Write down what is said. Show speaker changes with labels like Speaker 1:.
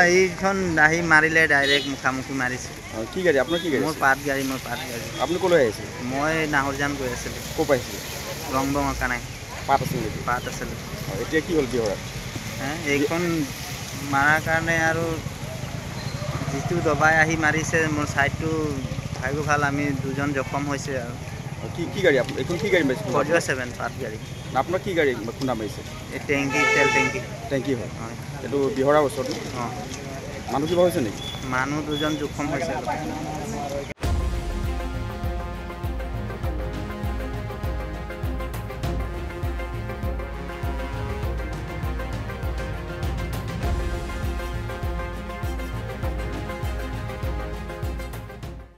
Speaker 1: এইখন আহি মাৰিলে ডাইৰেক্ট মুখামুখি মাৰিছে।
Speaker 2: কি গাড়ী আপোনাৰ? কি গাড়ী?
Speaker 1: মোৰ পাত গাড়ী।
Speaker 2: আপুনি ক'লৈ আহিছিল?
Speaker 1: মই নাহৰজান গৈ আছিলোঁ।
Speaker 2: ক'ৰ পৰা আহিছিল?
Speaker 1: ৰংবং অকা নাই।
Speaker 2: পাত আছিল নেকি?
Speaker 1: পাত আছিলোঁ।
Speaker 2: এতিয়া কি হ'ল বিহৰাত?
Speaker 1: এইখন মাৰাৰ কাৰণে আৰু যিটো দবাই আহি মাৰিছে মোৰ ছাইডটো ভাগ্য ভাল, আমি দুজন জখম হৈছে আৰু।
Speaker 2: কি গাড়ী? এইখন কি গাড়ী মাৰিছে?
Speaker 1: ফৰ্জুৱাৰ 7 পাত গাড়ী।
Speaker 2: আপোনাৰ কি গাড়ী খুন্দা মাৰিছে?
Speaker 1: এই টেংকি, তেল টেংকি।
Speaker 2: টেংকি হয়। এইটো বিহৰাৰ ওচৰত।
Speaker 1: অঁ,
Speaker 2: মানুহ কিবা হৈছে নেকি?
Speaker 1: মানুহ দুজন জখম হৈছে।